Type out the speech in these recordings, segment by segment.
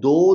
2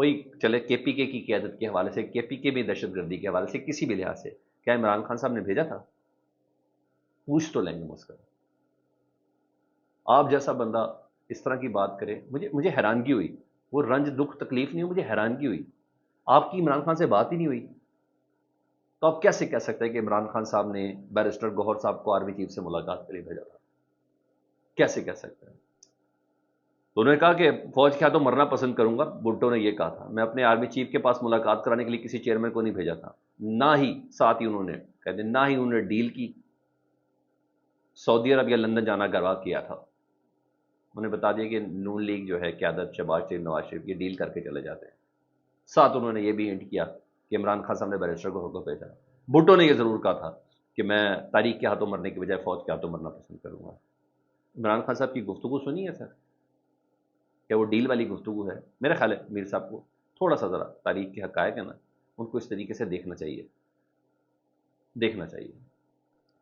وہی چلے کے پی کے کی قیادت کے حوالے سے، کے پی کے بھی دہشت گردی کے حوالے سے کسی بھی لحاظ سے کیا عمران خان صاحب نے بھیجا تھا؟ پوچھ تو لیں گے مسکر۔ آپ جیسا بندہ اس طرح کی بات کرے، مجھے حیرانگی ہوئی، وہ رنج دکھ تکلیف نہیں ہوئی، مجھے حیرانگی ہوئی آپ کی عمران خان سے بات ہی نہیں ہوئی، تو آپ کیسے کہہ سکتے ہیں کہ عمران خان صاحب نے بیرسٹر گوہر صاحب کو آرمی چیف سے ملاقات کے لیے بھیجا تھا؟ کیسے کہہ سکتے ہیں؟ تو انہوں نے کہا کہ فوج کیا تو مرنا پسند کروں گا، بھٹو نے یہ کہا تھا، میں اپنے آرمی چیف کے پاس ملاقات کرانے کے لیے کسی چیئرمین کو نہیں بھیجا تھا، نہ ہی ساتھ ہی انہوں نے کہتے نہ ہی انہوں نے ڈیل کی سعودی عرب یا لندن جانا گوا کیا تھا۔ انہیں بتا دیا کہ نون لیگ جو ہے قیادت شہباز شریف نواز شریف یہ ڈیل کر کے چلے جاتے ہیں، ساتھ انہوں نے یہ بھی ہنٹ کیا کہ عمران خان صاحب نے بیرسٹر گوہر کو بھیجا۔ بھٹو نے یہ ضرور کہا تھا کہ میں تاریخ کے ہاتھوں مرنے کی بجائے فوج کے ہاتھوں مرنا پسند کروں گا۔ عمران خان صاحب کی گفتگو سنی ہے سر؟ کیا وہ ڈیل والی گفتگو ہے؟ میرا خیال ہے میر صاحب کو تھوڑا سا ذرا تاریخ کے حقائق ہے نا، ان کو اس طریقے سے دیکھنا چاہیے، دیکھنا چاہیے۔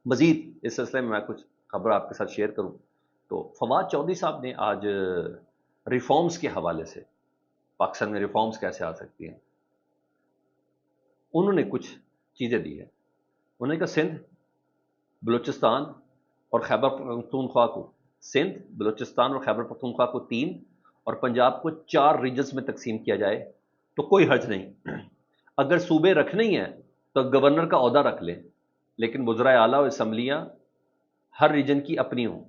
مزید اس سلسلے میں کچھ خبر آپ کے ساتھ شیئر کروں تو فواد چودھری صاحب نے آج ریفارمز کے حوالے سے، پاکستان میں ریفارمز کیسے آ سکتی ہیں، انہوں نے کچھ چیزیں دی ہیں۔ انہوں نے کہا سندھ، بلوچستان اور خیبر پختونخوا کو، سندھ، بلوچستان اور خیبر پختونخوا کو 3 اور پنجاب کو 4 ریجنز میں تقسیم کیا جائے تو کوئی حرج نہیں۔ اگر صوبے رکھنے ہی ہیں تو گورنر کا عہدہ رکھ لیں، لیکن وزرائے اعلیٰ اور اسمبلیاں ہر ریجن کی اپنی ہوں۔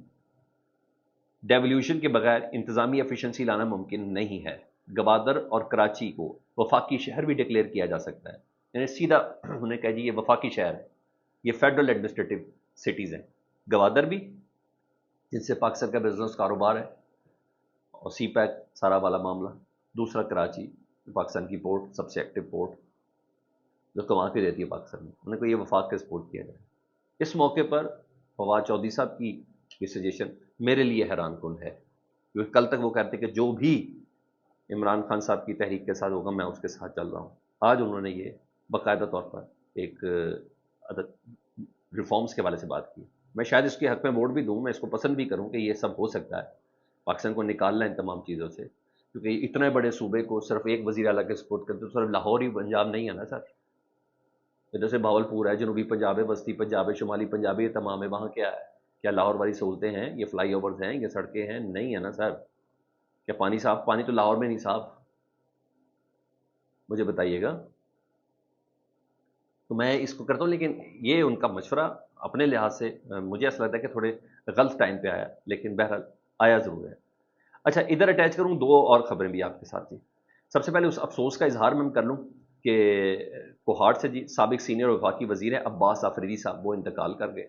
ڈیولیوشن کے بغیر انتظامی ایفیشنسی لانا ممکن نہیں ہے۔ گوادر اور کراچی کو وفاقی شہر بھی ڈکلیئر کیا جا سکتا ہے، یعنی سیدھا انہوں نے کہا جی یہ وفاقی شہر ہے، یہ فیڈرل ایڈمنسٹریٹو سٹیز ہیں۔ گوادر بھی جن سے پاکستان کا بزنس کاروبار ہے اور سی پیک سارا والا معاملہ، دوسرا کراچی پاکستان کی پورٹ، سب سے ایکٹیو پورٹ جو کما کے دیتی ہے پاکستان میں، انہوں نے کہا یہ وفاق کا سپورٹ کیا جائے۔ اس موقع پر فواد چودھری صاحب کی یہ سجیشن میرے لیے حیران کن ہے، کیونکہ کل تک وہ کہتے کہ جو بھی عمران خان صاحب کی تحریک کے ساتھ ہوگا میں اس کے ساتھ چل رہا ہوں۔ آج انہوں نے یہ باقاعدہ طور پر ایک ریفارمز کے حوالے سے بات کی۔ میں شاید اس کے حق میں ووٹ بھی دوں، میں اس کو پسند بھی کروں کہ یہ سب ہو سکتا ہے، پاکستان کو نکالنا ان تمام چیزوں سے، کیونکہ اتنے بڑے صوبے کو صرف ایک وزیر اعلیٰ کے سپورٹ کرتے تو صرف لاہور ہی پنجاب نہیں ہے نا سر، ادھر سے بھاولپور ہے، جنوبی پنجاب ہے، وسطی پنجاب ہے، شمالی پنجاب ہے، یہ تمام ہے۔ وہاں کیا ہے؟ کیا لاہور والی سہولتیں ہیں؟ یہ فلائی اوورز ہیں؟ یہ سڑکیں ہیں؟ نہیں ہے نا سر۔ کیا پانی صاف؟ پانی تو لاہور میں نہیں صاف، مجھے بتائیے گا۔ تو میں اس کو کرتا ہوں، لیکن یہ ان کا مشورہ اپنے لحاظ سے مجھے ایسا لگتا ہے کہ تھوڑے غلط ٹائم پہ آیا، لیکن بہرحال آیا ضرور ہے۔ اچھا ادھر اٹیچ کروں 2 اور خبریں بھی آپ کے ساتھ جی۔ سب سے پہلے اس افسوس کا اظہار میں کر لوں کہ کوہاٹ سے جی سابق سینئر وفاقی وزیر ہیں عباس آفریدی صاحب، وہ انتقال کر گئے،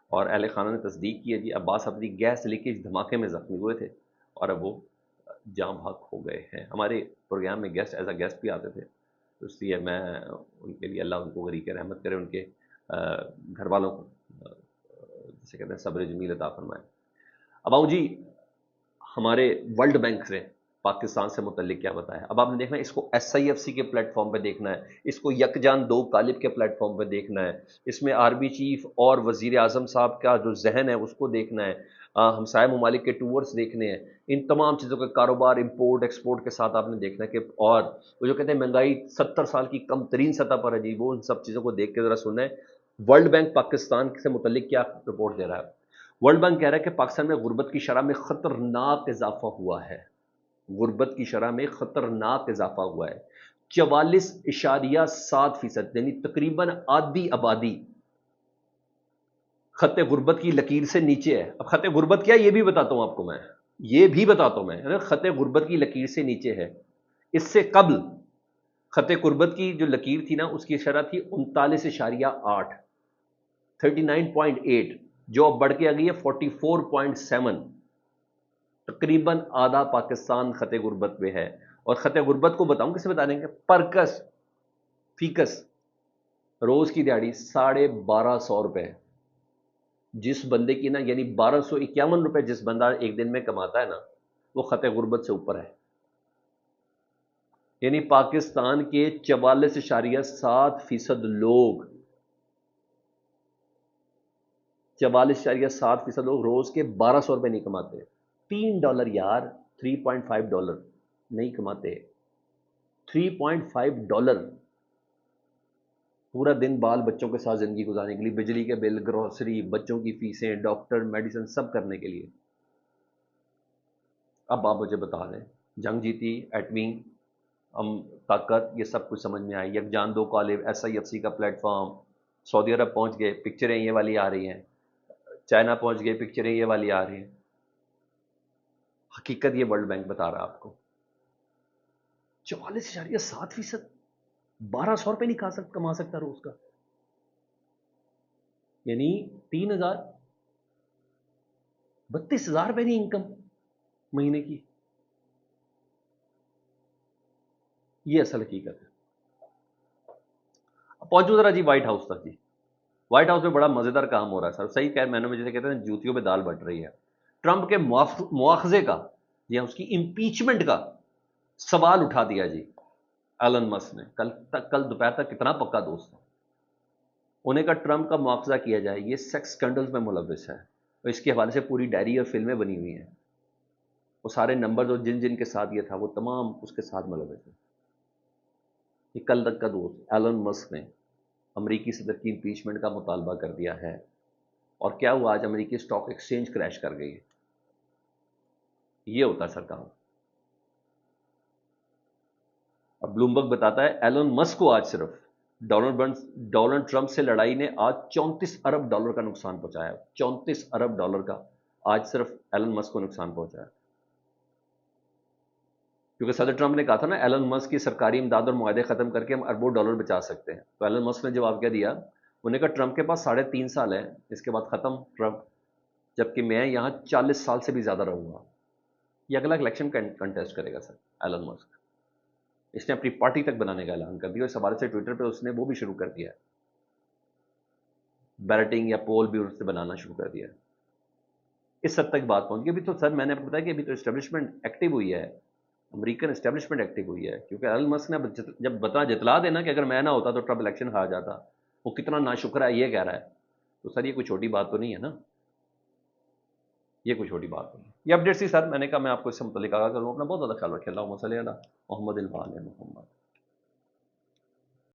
اور اہل خانہ نے تصدیق کی ہے جی عباس آفریدی گیس لیکیج دھماکے میں زخمی ہوئے تھے اور اب وہ جاں بحق ہو گئے ہیں۔ ہمارے پروگرام میں گیسٹ ایز اے گیسٹ بھی آتے تھے، تو اس لیے میں ان کے لیے اللہ ان کو غریق رحمت کرے، ان کے گھر والوں کو جسے کہتے ہیں صبر جمیل عطا فرمائے۔ اب آؤں جی ہمارے ورلڈ بینک نے پاکستان سے متعلق کیا بتایا۔ اب آپ نے دیکھنا ہے اس کو ایس آئی ایف سی کے پلیٹ فارم پہ دیکھنا ہے، اس کو یکجان 2 قالب کے پلیٹ فارم پہ دیکھنا ہے، اس میں آرمی چیف اور وزیر اعظم صاحب کا جو ذہن ہے اس کو دیکھنا ہے، ہمسائے ممالک کے ٹورز دیکھنے ہیں، ان تمام چیزوں کا کاروبار امپورٹ ایکسپورٹ کے ساتھ آپ نے دیکھنا ہے کہ، اور وہ جو کہتے ہیں مہنگائی 70 سال کی کم ترین سطح پر ہے جی، وہ ان سب چیزوں کو دیکھ کے ذرا سننا ہے۔ ورلڈ بینک پاکستان سے متعلق کیا رپورٹ دے رہا ہے؟ ورلڈ بینک کہہ رہا ہے کہ پاکستان میں غربت کی شرح میں خطرناک اضافہ ہوا ہے، غربت کی شرح میں خطرناک اضافہ ہوا ہے، 44.7%، یعنی تقریباً آدھی آبادی خط غربت کی لکیر سے نیچے ہے۔ اب خط غربت کیا یہ بھی بتاتا ہوں آپ کو، میں یہ بھی بتاتا ہوں، میں خط غربت کی لکیر سے نیچے ہے۔ اس سے قبل خط غربت کی جو لکیر تھی نا اس کی شرح تھی 39.8، 39.8، جو اب بڑھ کے آ گئی ہے 44.7، تقریباً آدھا پاکستان خط غربت میں ہے۔ اور خط غربت کو بتاؤں کسے بتا دیں گے؟ پرکس فیکس روز کی دیہڑی 1250 روپے، جس بندے کی نا یعنی 1251 روپے جس بندہ ایک دن میں کماتا ہے نا وہ خط غربت سے اوپر ہے، یعنی پاکستان کے 44.7% لوگ، 44.7% لوگ روز کے 1200 روپے نہیں کماتے، $3 یار، $3.5 نہیں کماتے۔ $3.5 پورا دن بال بچوں کے ساتھ زندگی گزارنے کے لیے، بجلی کے بل، گروسری، بچوں کی فیسیں، ڈاکٹر، میڈیسن، سب کرنے کے لیے۔ اب آپ مجھے بتا دیں، جنگ جیتی، ایٹمی طاقت، یہ سب کچھ سمجھ میں آئی، یکجان دو کالب، SIFC کا پلیٹ فارم، سعودی عرب پہنچ گئے، پکچریں یہ والی آ رہی ہیں، چائنا پہنچ گئے، پکچریں یہ والی آ رہی ہیں۔ حقیقت یہ ورلڈ بینک بتا رہا ہے آپ کو، 44.7%، 1,200 روپے نہیں کما سکتا روز کا، یعنی 3,000، 32,000 روپے نہیں انکم مہینے کی۔ یہ اصل حقیقت ہے۔ پہنچو ذرا جی وائٹ ہاؤس تک۔ جی وائٹ ہاؤس میں بڑا مزیدار کام ہو رہا ہے سر، صحیح کہ میں نے جیسے کہتے ہیں جوتیوں پہ دال بٹ رہی ہے۔ ٹرمپ کے مواخذے کا یا اس کی امپیچمنٹ کا سوال اٹھا دیا جی ایلن مسک نے۔ کل دوپہر تک کتنا پکا دوست ہے انہیں کا ٹرمپ کا مواخذہ کیا جائے، یہ سیکس سکینڈلز میں ملوث ہے، اور اس کے حوالے سے پوری ڈائری اور فلمیں بنی ہوئی ہیں، وہ سارے نمبر اور جن جن کے ساتھ یہ تھا وہ تمام اس کے ساتھ ملوث ہیں۔ یہ کل تک کا دوست ایلن مسک نے امریکی صدر کی امپیچمنٹ کا مطالبہ کر دیا ہے، اور کیا ہوا؟ آج امریکی اسٹاک ایکسچینج کریش کر گئی ہے۔ یہ ہوتا ہے سر کام۔ اب بلومبرگ بتاتا ہے ایلن مسک کو آج صرف ڈونلڈ ٹرمپ سے لڑائی نے آج $34 ارب کا نقصان پہنچایا۔ $34 ارب کا آج صرف ایلن مسک کو نقصان پہنچایا، کیونکہ صدر ٹرمپ نے کہا تھا نا ایلن مسک کی سرکاری امداد اور معاہدے ختم کر کے ہم اربوں ڈالر بچا سکتے ہیں، تو ایلن مسک نے جواب کیا دیا؟ انہوں نے کہا ٹرمپ کے پاس 3.5 سال ہے، اس کے بعد ختم ٹرمپ، جبکہ میں یہاں 40 سال سے بھی زیادہ رہوں گا۔ یہ اگلا الیکشن کنٹیسٹ کرے گا سر ایلن مسک۔ اس نے اپنی پارٹی تک بنانے کا اعلان کر دیا، اس حوالے سے ٹویٹر پہ اس نے وہ بھی شروع کر دیا ہے، بیلٹنگ یا پول بھی اس سے بنانا شروع کر دیا ہے۔ اس حد تک بات پہنچ گئی۔ ابھی تو سر میں نے بتایا کہ ابھی تو اسٹیبلشمنٹ ایکٹیو ہوئی ہے، امریکن اسٹیبلشمنٹ ایکٹیو ہوئی ہے، کیونکہ ایلن مسک نے جب جتلا دینا کہ اگر میں نہ ہوتا تو ٹرمپ الیکشن ہار جاتا، وہ کتنا ناشکرا ہے یہ کہہ رہا ہے، تو سر یہ کوئی چھوٹی بات تو نہیں ہے نا، یہ کوئی چھوٹی بات نہیں ہے۔ یہ اپڈیٹ سی سر، میں نے کہا میں آپ کو اس سے متعلق آگاہ کروں۔ اپنا بہت زیادہ خیال رکھیں۔ اللہم صلی علی محمد وعلی آل محمد۔